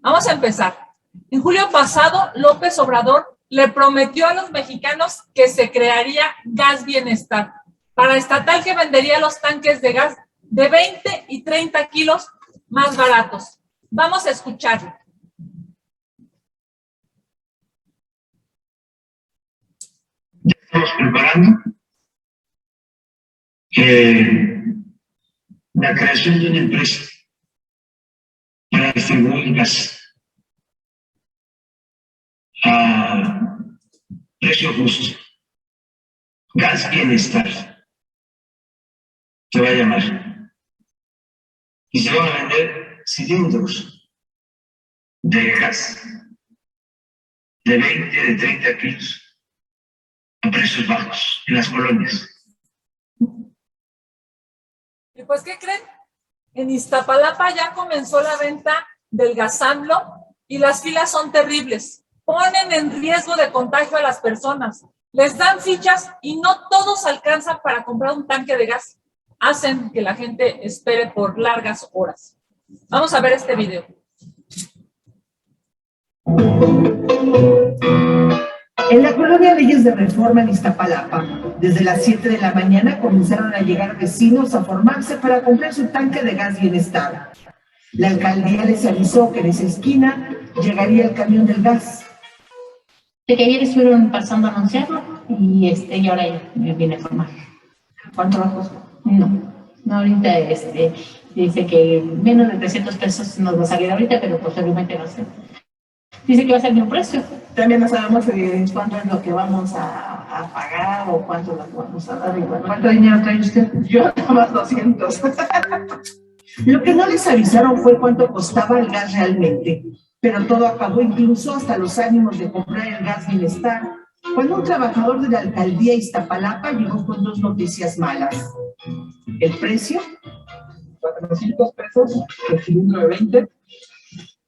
Vamos a empezar. En julio pasado, López Obrador le prometió a los mexicanos que se crearía Gas Bienestar, paraestatal que vendería los tanques de gas de 20 y 30 kilos más baratos. Vamos a escucharlo. Ya estamos preparando la creación de una empresa para distribuir gas a precio justo. Gas Bienestar se va a llamar. Y se van a vender cilindros de gas de 20, de 30 kilos a precios bajos en las colonias. ¿Y pues qué creen? En Iztapalapa ya comenzó la venta del GasAMLO y las filas son terribles. Ponen en riesgo de contagio a las personas. Les dan fichas y no todos alcanzan para comprar un tanque de gas. Hacen que la gente espere por largas horas. Vamos a ver este video. En la colonia Leyes de Reforma en Iztapalapa, desde las 7 de la mañana comenzaron a llegar vecinos a formarse para comprar su tanque de Gas Bienestar. La alcaldía les avisó que en esa esquina llegaría el camión del gas. De que ayer estuvieron pasando a anunciarlo y ahora ya me viene a formar. ¿Cuánto bajó? No, ahorita dice que menos de 300 pesos nos va a salir ahorita, pero posiblemente no sé. Dice que va a ser mi precio. También no sabemos cuánto es lo que vamos a pagar o cuánto es lo que vamos a dar. ¿Cuánto dinero trae usted? Yo nada más 200. Lo que no les avisaron fue cuánto costaba el gas realmente, pero todo acabó incluso hasta los ánimos de comprar el Gas Bienestar, cuando un trabajador de la alcaldía Iztapalapa llegó con dos noticias malas. ¿El precio? 400 pesos el cilindro de 20,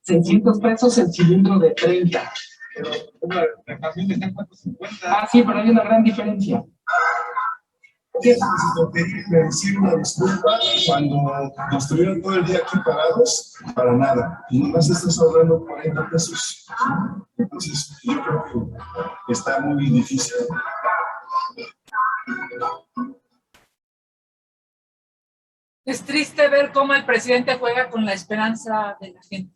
600 pesos el cilindro de 30. Pero la canción está en 450. Ah, sí, pero hay una gran diferencia. Necesito pedirle decir una disculpa cuando nos estuvieron todo el día aquí parados para nada. Y nomás estás ahorrando 40 pesos. Entonces, yo creo que está muy difícil. Es triste ver cómo el presidente juega con la esperanza de la gente.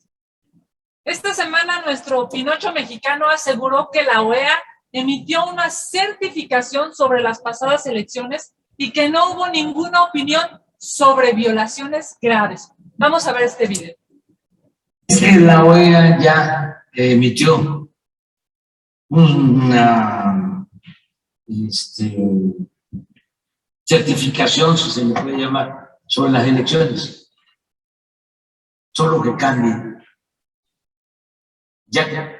Esta semana nuestro Pinocho mexicano aseguró que la OEA emitió una certificación sobre las pasadas elecciones y que no hubo ninguna opinión sobre violaciones graves. Vamos a ver este video. Es que la OEA ya emitió una certificación, si se le puede llamar, sobre las elecciones. Solo que cambie. Ya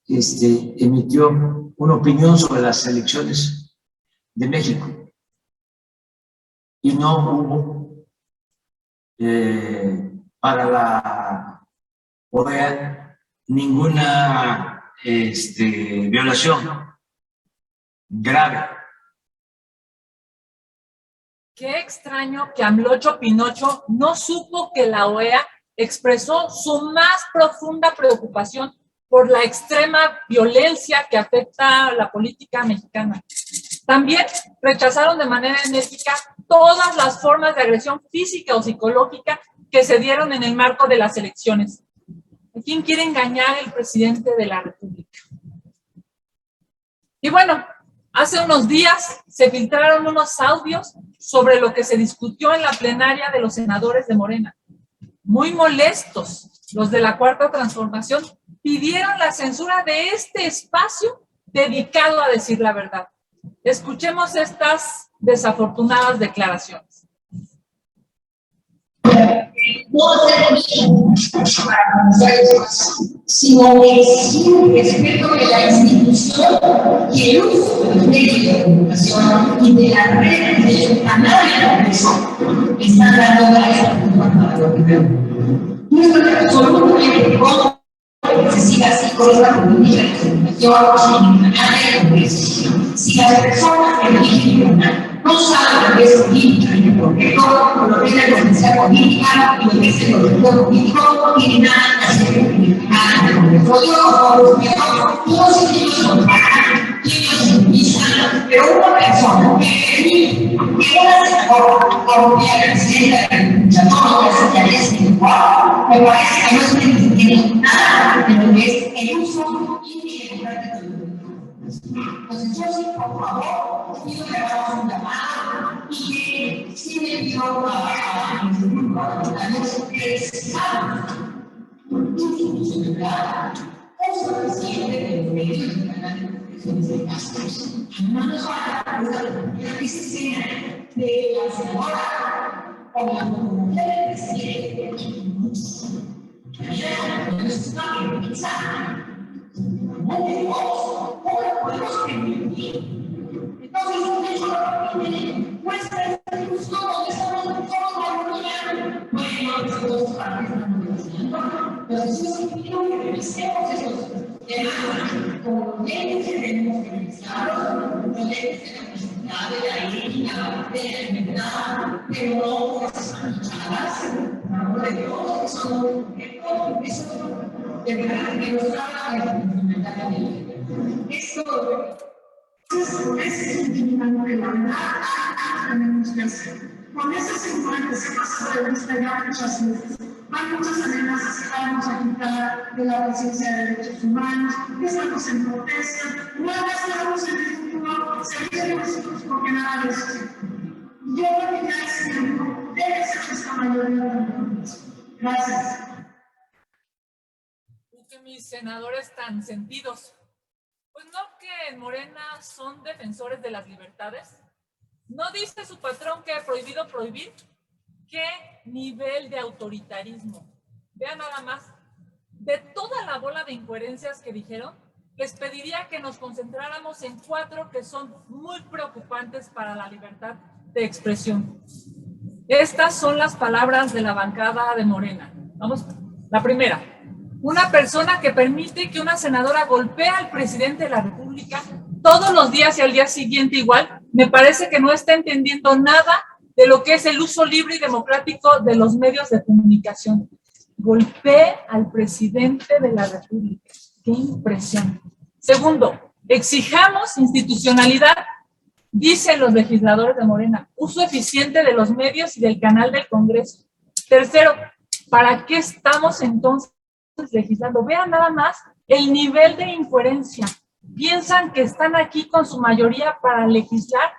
emitió una opinión sobre las elecciones de México y no hubo para la OEA ninguna violación grave. Qué extraño que AMLOcho Pinocho no supo que la OEA expresó su más profunda preocupación por la extrema violencia que afecta a la política mexicana. También rechazaron de manera enérgica todas las formas de agresión física o psicológica que se dieron en el marco de las elecciones. ¿A quién quiere engañar el presidente de la República? Y bueno, hace unos días se filtraron unos audios sobre lo que se discutió en la plenaria de los senadores de Morena. Muy molestos, los de la Cuarta Transformación pidieron la censura de este espacio dedicado a decir la verdad. Escuchemos estas desafortunadas declaraciones. No ser para conocer más, sino exigir respeto de la institución y el uso de los medios de comunicación y de las redes de los canales de prensa que están dando a esta cultura para lo que veo. No estoy absolutamente contra que se siga así con esta política de comunicación y canales de prensa. Si las personas que eligen no saben lo que es política y el proyecto, o lo que es la conciencia política y lo que es el proyecto político, no tiene nada que hacer con política. pero una persona que la presidenta de todo lo socialista igual, me parece que no estoy entendiendo nada de lo que es el uso indemocrático de los recursos. Entonces, yo sí, por favor, pido que hagamos un llamado y que sí le pido a mi grupo, a los precisamos institucionalidad, es el presidente del medio del canal de profesiones de gastos. No nos va a dar la licencia de la señora o la mujer del presidente. No está bien pensar. No podemos permitir. Entonces, eso lo permite nuestra institución donde estamos todos mayoría. Bueno, todos participan. Entonces, yo sí quiero que revisemos estos temas como leyes que tenemos que revisarlos, los leyes de la necesidad, de la ética, de la enfermedad, pero no esas manchadas, por amor de Dios, eso de verdad que nos habla de la funcionalidad de la ley. Esto es significando que la verdad tenemos que hacer. Con ese 50 se pasa de vista ya muchas veces. Hay muchas amenazas que vamos a quitar de la presencia de derechos humanos, que estamos en protesta, no estamos en el futuro, se dice nosotros porque nada de eso se puede. Yo creo que ya es tiempo, debe ser esta mayoría de nosotros. Gracias. Que mis senadores tan sentidos, pues no que en Morena son defensores de las libertades. ¿No dice su patrón que prohibido prohibir? ¿Qué nivel de autoritarismo? Vean nada más, de toda la bola de incoherencias que dijeron, les pediría que nos concentráramos en 4 que son muy preocupantes para la libertad de expresión. Estas son las palabras de la bancada de Morena. Vamos, la primera. Una persona que permite que una senadora golpee al presidente de la República todos los días y al día siguiente igual, me parece que no está entendiendo nada de lo que es el uso libre y democrático de los medios de comunicación. Golpee al presidente de la República. ¡Qué impresión! Segundo, exijamos institucionalidad, dicen los legisladores de Morena, uso eficiente de los medios y del canal del Congreso. Tercero, ¿para qué estamos entonces legislando? Vean nada más el nivel de incoherencia. Piensan que están aquí con su mayoría para legislar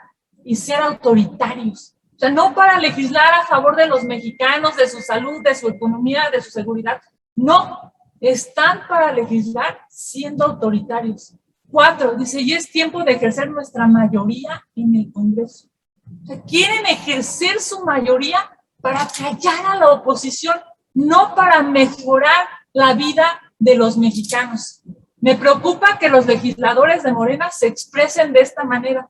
y ser autoritarios. O sea, no para legislar a favor de los mexicanos, de su salud, de su economía, de su seguridad. No, están para legislar siendo autoritarios. 4, dice, y es tiempo de ejercer nuestra mayoría en el Congreso. O sea, quieren ejercer su mayoría para callar a la oposición, no para mejorar la vida de los mexicanos. Me preocupa que los legisladores de Morena se expresen de esta manera.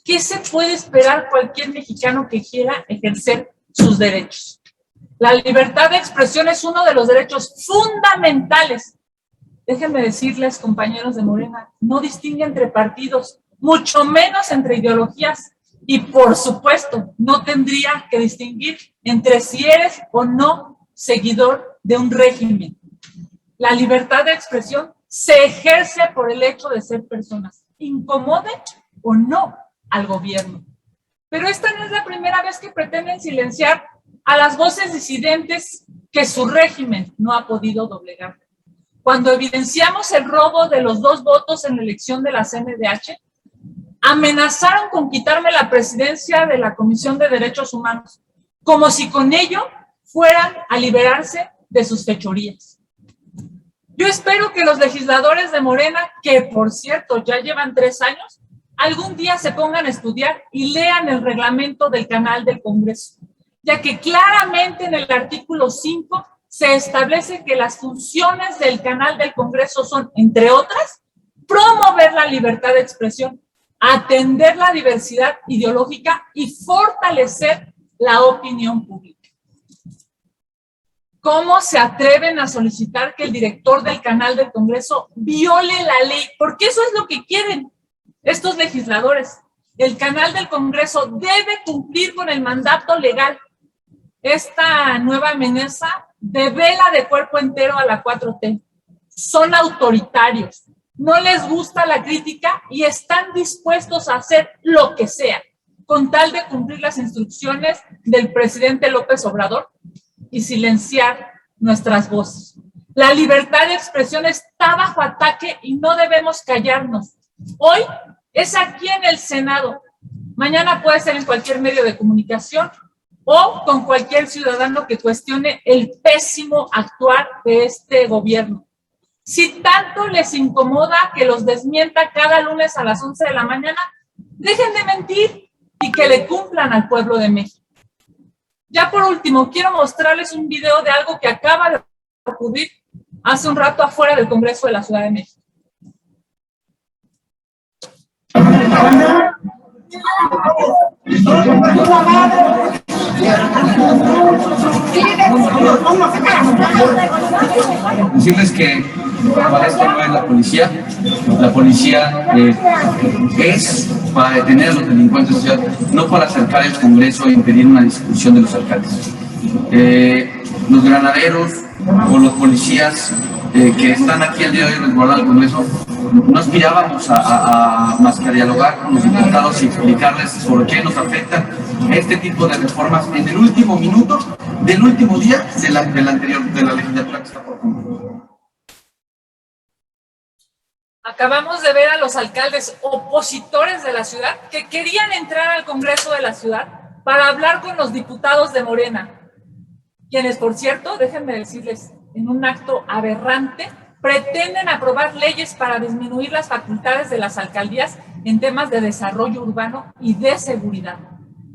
¿Qué se puede esperar cualquier mexicano que quiera ejercer sus derechos? La libertad de expresión es uno de los derechos fundamentales. Déjenme decirles, compañeros de Morena, no distingue entre partidos, mucho menos entre ideologías, y por supuesto, no tendría que distinguir entre si eres o no seguidor de un régimen. La libertad de expresión se ejerce por el hecho de ser personas, incomode o no al gobierno. Pero esta no es la primera vez que pretenden silenciar a las voces disidentes que su régimen no ha podido doblegar. Cuando evidenciamos el robo de los 2 votos en la elección de la CNDH, amenazaron con quitarme la presidencia de la Comisión de Derechos Humanos, como si con ello fueran a liberarse de sus fechorías. Yo espero que los legisladores de Morena, que por cierto ya llevan 3 años, algún día se pongan a estudiar y lean el reglamento del canal del Congreso, ya que claramente en el artículo 5 se establece que las funciones del canal del Congreso son, entre otras, promover la libertad de expresión, atender la diversidad ideológica y fortalecer la opinión pública. ¿Cómo se atreven a solicitar que el director del canal del Congreso viole la ley? Porque eso es lo que quieren estos legisladores. El canal del Congreso debe cumplir con el mandato legal. Esta nueva amenaza devela de cuerpo entero a la 4T. son autoritarios, no les gusta la crítica y están dispuestos a hacer lo que sea con tal de cumplir las instrucciones del presidente López Obrador y silenciar nuestras voces. La libertad de expresión está bajo ataque y no debemos callarnos. Hoy es aquí en el Senado, mañana puede ser en cualquier medio de comunicación o con cualquier ciudadano que cuestione el pésimo actuar de este gobierno. Si tanto les incomoda que los desmienta cada lunes a las 11 de la mañana, dejen de mentir y que le cumplan al pueblo de México. Ya por último, quiero mostrarles un video de algo que acaba de ocurrir hace un rato afuera del Congreso de la Ciudad de México. Decirles que para esto no es la policía es para detener a los delincuentes de la ciudad, no para acercar el Congreso e impedir una discusión de los alcaldes. Los granaderos o los policías que están aquí el día de hoy resguardando el Congreso, no aspirábamos más que a dialogar con los diputados y explicarles por qué nos afectan este tipo de reformas en el último minuto del último día de la legislatura que está por cumplir. Acabamos de ver a los alcaldes opositores de la ciudad que querían entrar al Congreso de la ciudad para hablar con los diputados de Morena, quienes, por cierto, déjenme decirles, en un acto aberrante, pretenden aprobar leyes para disminuir las facultades de las alcaldías en temas de desarrollo urbano y de seguridad.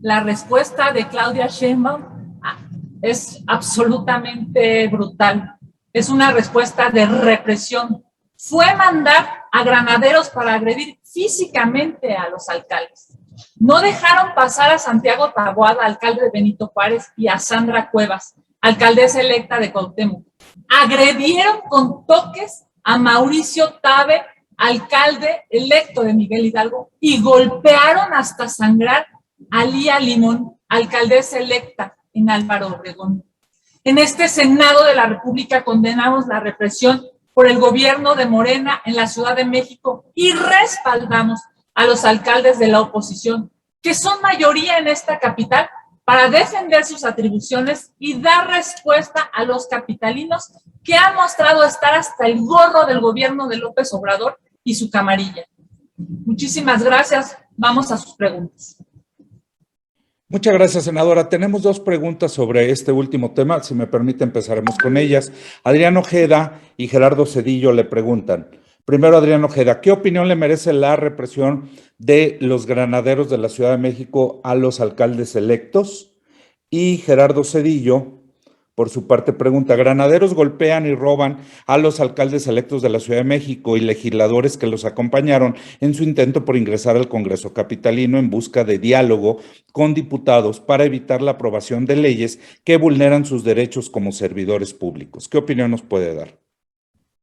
La respuesta de Claudia Sheinbaum es absolutamente brutal. Es una respuesta de represión. Fue mandar a granaderos para agredir físicamente a los alcaldes. No dejaron pasar a Santiago Taboada, alcalde de Benito Juárez, y a Sandra Cuevas, alcaldesa electa de Cuauhtémoc. Agredieron con toques a Mauricio Tabe, alcalde electo de Miguel Hidalgo, y golpearon hasta sangrar a Lía Limón, alcaldesa electa en Álvaro Obregón. En este Senado de la República condenamos la represión por el gobierno de Morena en la Ciudad de México y respaldamos a los alcaldes de la oposición, que son mayoría en esta capital, para defender sus atribuciones y dar respuesta a los capitalinos que han mostrado estar hasta el gorro del gobierno de López Obrador y su camarilla. Muchísimas gracias. Vamos a sus preguntas. Muchas gracias, senadora. Tenemos dos preguntas sobre este último tema. Si me permite, empezaremos con ellas. Adrián Ojeda y Gerardo Cedillo le preguntan. Primero, Adrián Ojeda, ¿qué opinión le merece la represión de los granaderos de la Ciudad de México a los alcaldes electos? Y Gerardo Cedillo, por su parte, pregunta, granaderos golpean y roban a los alcaldes electos de la Ciudad de México y legisladores que los acompañaron en su intento por ingresar al Congreso capitalino en busca de diálogo con diputados para evitar la aprobación de leyes que vulneran sus derechos como servidores públicos. ¿Qué opinión nos puede dar?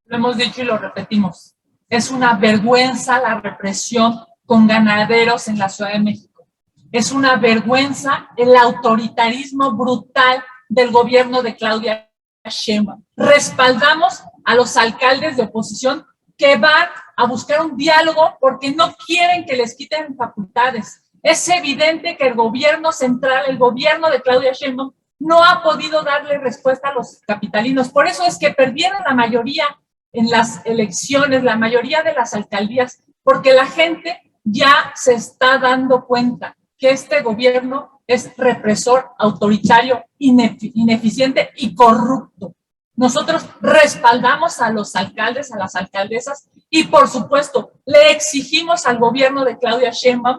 Lo hemos dicho y lo repetimos. Es una vergüenza la represión con ganaderos en la Ciudad de México. Es una vergüenza el autoritarismo brutal del gobierno de Claudia Sheinbaum. Respaldamos a los alcaldes de oposición que van a buscar un diálogo porque no quieren que les quiten facultades. Es evidente que el gobierno central, el gobierno de Claudia Sheinbaum, no ha podido darle respuesta a los capitalinos. Por eso es que perdieron la mayoría en las elecciones, la mayoría de las alcaldías, porque la gente ya se está dando cuenta que este gobierno es represor, autoritario, ineficiente y corrupto. Nosotros respaldamos a los alcaldes, a las alcaldesas y, por supuesto, le exigimos al gobierno de Claudia Sheinbaum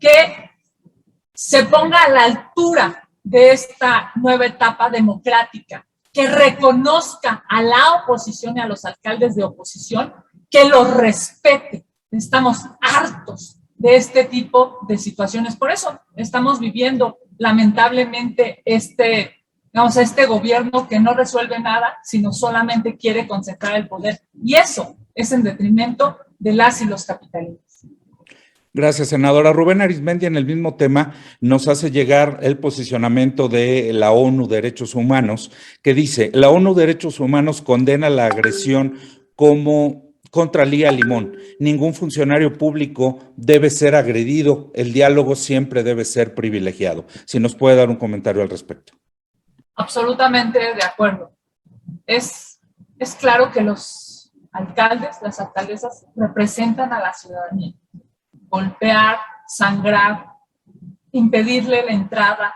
que se ponga a la altura de esta nueva etapa democrática, que reconozca a la oposición y a los alcaldes de oposición, que los respete. Estamos hartos de este tipo de situaciones. Por eso estamos viviendo lamentablemente este gobierno que no resuelve nada, sino solamente quiere concentrar el poder. Y eso es en detrimento de las y los capitalinos. Gracias, senadora. Rubén Arizmendi, en el mismo tema, nos hace llegar el posicionamiento de la ONU Derechos Humanos, que dice, la ONU Derechos Humanos condena la agresión como contra Lía Limón. Ningún funcionario público debe ser agredido, el diálogo siempre debe ser privilegiado. Si nos puede dar un comentario al respecto. Absolutamente de acuerdo. Es claro que los alcaldes, las alcaldesas representan a la ciudadanía. Golpear, sangrar, impedirle la entrada,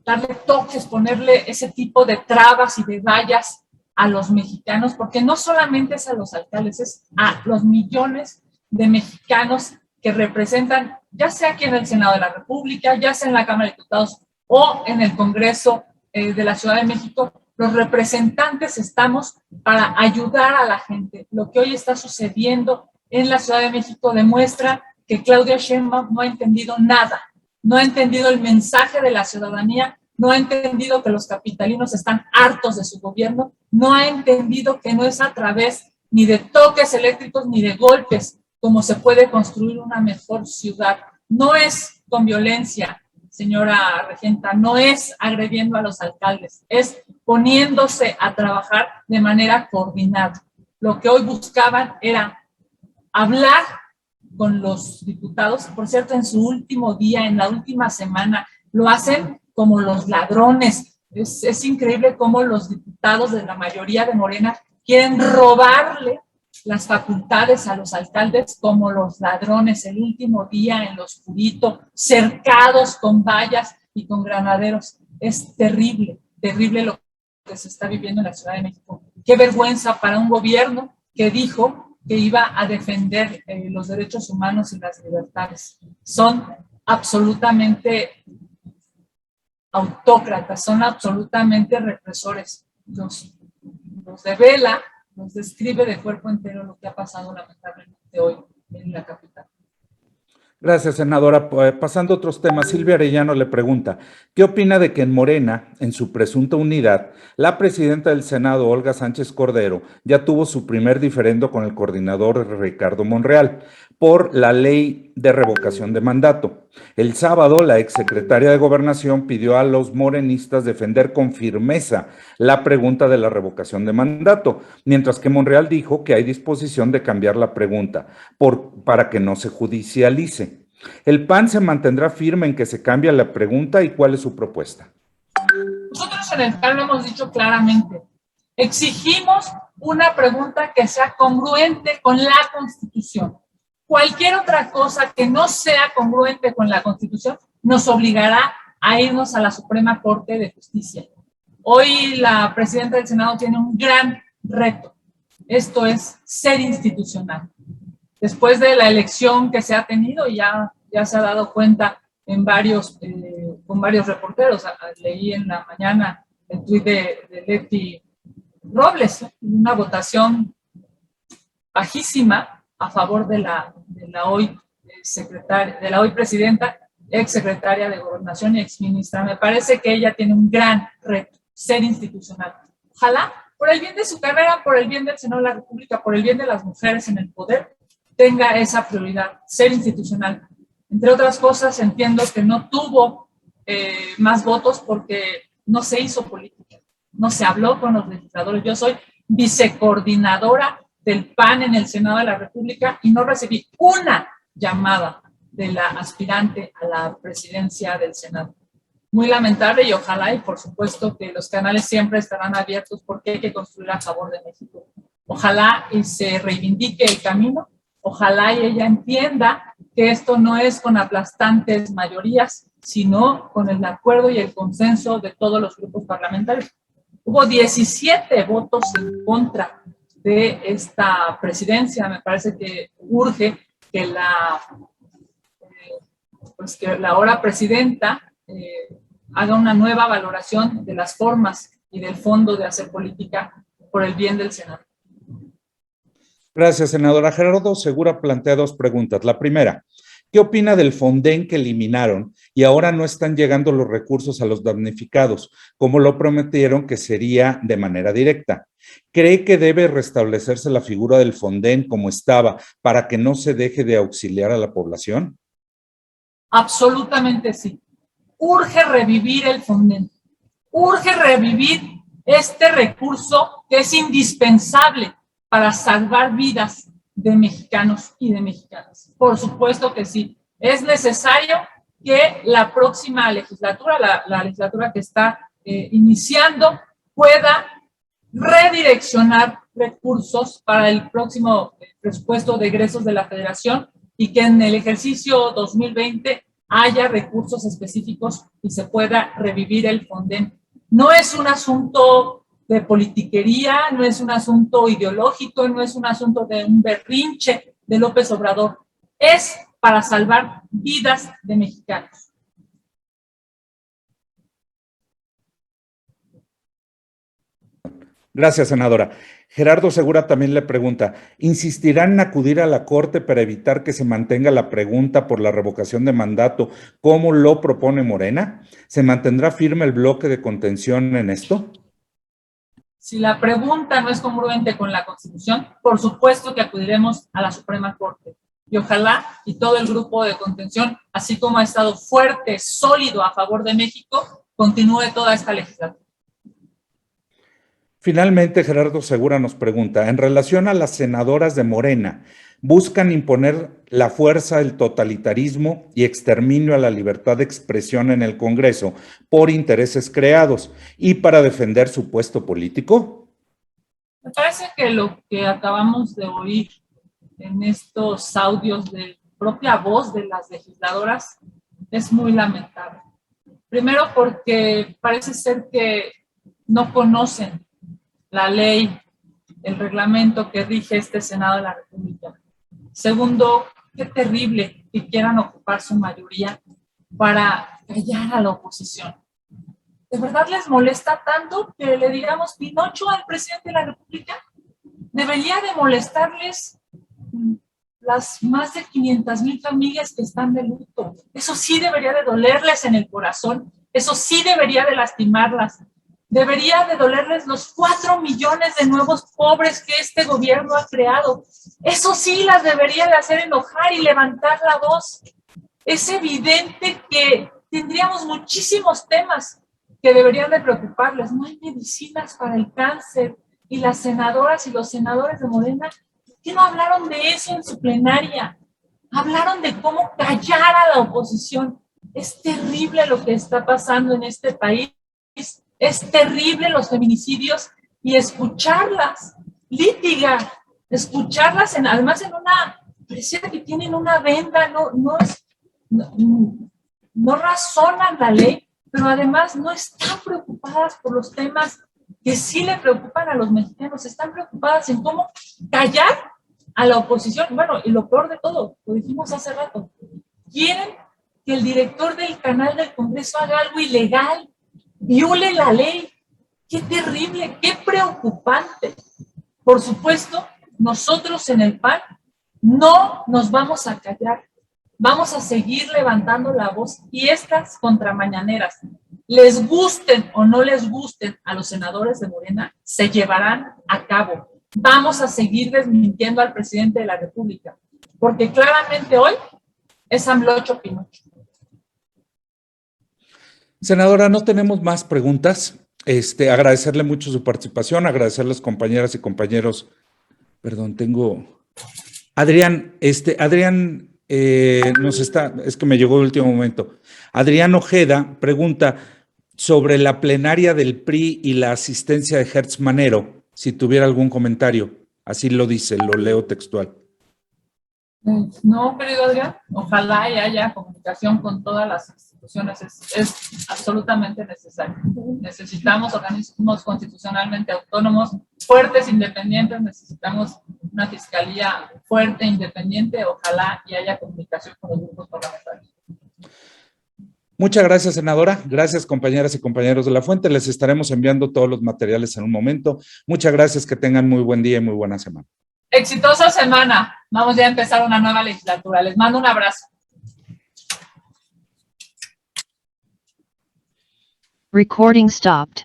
darle toques, ponerle ese tipo de trabas y de vallas a los mexicanos, porque no solamente es a los alcaldes, es a los millones de mexicanos que representan, ya sea aquí en el Senado de la República, ya sea en la Cámara de Diputados o en el Congreso de la Ciudad de México. Los representantes estamos para ayudar a la gente. Lo que hoy está sucediendo en la Ciudad de México demuestra que Claudia Sheinbaum no ha entendido nada, no ha entendido el mensaje de la ciudadanía, no ha entendido que los capitalinos están hartos de su gobierno, no ha entendido que no es a través ni de toques eléctricos ni de golpes como se puede construir una mejor ciudad. No es con violencia, señora regenta, no es agrediendo a los alcaldes, es poniéndose a trabajar de manera coordinada. Lo que hoy buscaban era hablar con los diputados. Por cierto, en su último día, en la última semana, lo hacen como los ladrones. Es increíble cómo los diputados de la mayoría de Morena quieren robarle las facultades a los alcaldes como los ladrones, el último día en lo oscurito, cercados con vallas y con granaderos. Es terrible, terrible lo que se está viviendo en la Ciudad de México. Qué vergüenza para un gobierno que dijo que iba a defender los derechos humanos y las libertades. Son absolutamente autócratas, son absolutamente represores. Nos devela, nos describe de cuerpo entero lo que ha pasado lamentablemente hoy en la capital. Gracias, senadora. Pasando a otros temas, Silvia Arellano le pregunta, ¿qué opina de que en Morena, en su presunta unidad, la presidenta del Senado, Olga Sánchez Cordero, ya tuvo su primer diferendo con el coordinador Ricardo Monreal por la ley de revocación de mandato? El sábado, la exsecretaria de Gobernación pidió a los morenistas defender con firmeza la pregunta de la revocación de mandato, mientras que Monreal dijo que hay disposición de cambiar la pregunta para que no se judicialice. ¿El PAN se mantendrá firme en que se cambie la pregunta y cuál es su propuesta? Nosotros en el PAN lo hemos dicho claramente. Exigimos una pregunta que sea congruente con la Constitución. Cualquier otra cosa que no sea congruente con la Constitución nos obligará a irnos a la Suprema Corte de Justicia. Hoy la presidenta del Senado tiene un gran reto. Esto es ser institucional. Después de la elección que se ha tenido, ya se ha dado cuenta con varios reporteros. Leí en la mañana el tuit de Leti Robles, una votación bajísima a favor de la hoy secretaria, de la hoy presidenta, ex secretaria de Gobernación y ex ministra. Me parece que ella tiene un gran reto, ser institucional. Ojalá, por el bien de su carrera, por el bien del Senado de la República, por el bien de las mujeres en el poder, tenga esa prioridad, ser institucional. Entre otras cosas, entiendo que no tuvo más votos porque no se hizo política, no se habló con los legisladores. Yo soy vicecoordinadora del PAN en el Senado de la República y no recibí una llamada de la aspirante a la presidencia del Senado. Muy lamentable y ojalá, y por supuesto que los canales siempre estarán abiertos porque hay que construir a favor de México. Ojalá y se reivindique el camino, ojalá y ella entienda que esto no es con aplastantes mayorías, sino con el acuerdo y el consenso de todos los grupos parlamentarios. Hubo 17 votos en contra de esta presidencia. Me parece que urge que la ahora presidenta haga una nueva valoración de las formas y del fondo de hacer política por el bien del Senado. Gracias, senadora. Gerardo Segura plantea dos preguntas. La primera, ¿qué opina del Fonden que eliminaron y ahora no están llegando los recursos a los damnificados, como lo prometieron que sería de manera directa? ¿Cree que debe restablecerse la figura del Fonden como estaba para que no se deje de auxiliar a la población? Absolutamente sí. Urge revivir el Fonden. Urge revivir este recurso que es indispensable para salvar vidas de mexicanos y de mexicanas. Por supuesto que sí. Es necesario que la próxima legislatura, la legislatura que está iniciando, pueda redireccionar recursos para el próximo presupuesto de egresos de la Federación y que en el ejercicio 2020 haya recursos específicos y se pueda revivir el Fonden. No es un asunto de politiquería, no es un asunto ideológico, no es un asunto de un berrinche de López Obrador. Es para salvar vidas de mexicanos. Gracias, senadora. Gerardo Segura también le pregunta, ¿insistirán en acudir a la Corte para evitar que se mantenga la pregunta por la revocación de mandato como lo propone Morena? ¿Se mantendrá firme el bloque de contención en esto? Si la pregunta no es congruente con la Constitución, por supuesto que acudiremos a la Suprema Corte. Y ojalá y todo el grupo de contención, así como ha estado fuerte, sólido a favor de México, continúe toda esta legislatura. Finalmente, Gerardo Segura nos pregunta, en relación a las senadoras de Morena, buscan imponer la fuerza, el totalitarismo y exterminio a la libertad de expresión en el Congreso por intereses creados y para defender su puesto político. Me parece que lo que acabamos de oír en estos audios de propia voz de las legisladoras es muy lamentable. Primero porque parece ser que no conocen la ley, el reglamento que rige este Senado de la República. Segundo, qué terrible que quieran ocupar su mayoría para callar a la oposición. ¿De verdad les molesta tanto que le digamos Pinocho al presidente de la República? Debería de molestarles las más de 500,000 familias que están de luto. Eso sí debería de dolerles en el corazón. Eso sí debería de lastimarlas. Debería de dolerles los 4 millones de nuevos pobres que este gobierno ha creado. Eso sí las debería de hacer enojar y levantar la voz. Es evidente que tendríamos muchísimos temas que deberían de preocuparles. No hay medicinas para el cáncer y las senadoras y los senadores de Morena, ¿por qué no hablaron de eso en su plenaria? Hablaron de cómo callar a la oposición. Es terrible lo que está pasando en este país. Es terrible los feminicidios y escucharlas litigar, escucharlas además en una, pareciera que tienen una venda, no razonan la ley, pero además no están preocupadas por los temas que sí le preocupan a los mexicanos, están preocupadas en cómo callar a la oposición. Bueno, y lo peor de todo, lo dijimos hace rato, quieren que el director del canal del Congreso haga algo ilegal, viole la ley. Qué terrible, qué preocupante. Por supuesto, nosotros en el PAN no nos vamos a callar. Vamos a seguir levantando la voz y estas contramañaneras, les gusten o no les gusten a los senadores de Morena, se llevarán a cabo. Vamos a seguir desmintiendo al presidente de la República, porque claramente hoy es AMLOcho Pinocho. Senadora, no tenemos más preguntas. Agradecerle mucho su participación, agradecerle a las compañeras y compañeros. Perdón, Adrián, es que me llegó el último momento. Adrián Ojeda pregunta sobre la plenaria del PRI y la asistencia de Hertz Manero, si tuviera algún comentario. Así lo dice, lo leo textual. No, querido Adrián, ojalá y haya comunicación con todas las instituciones, es absolutamente necesario. Necesitamos organismos constitucionalmente autónomos, fuertes, independientes, necesitamos una fiscalía fuerte, independiente, ojalá y haya comunicación con los grupos parlamentarios. Muchas gracias, senadora. Gracias, compañeras y compañeros de La Fuente. Les estaremos enviando todos los materiales en un momento. Muchas gracias, que tengan muy buen día y muy buena semana. Exitosa semana. Vamos ya a empezar una nueva legislatura. Les mando un abrazo. Recording stopped.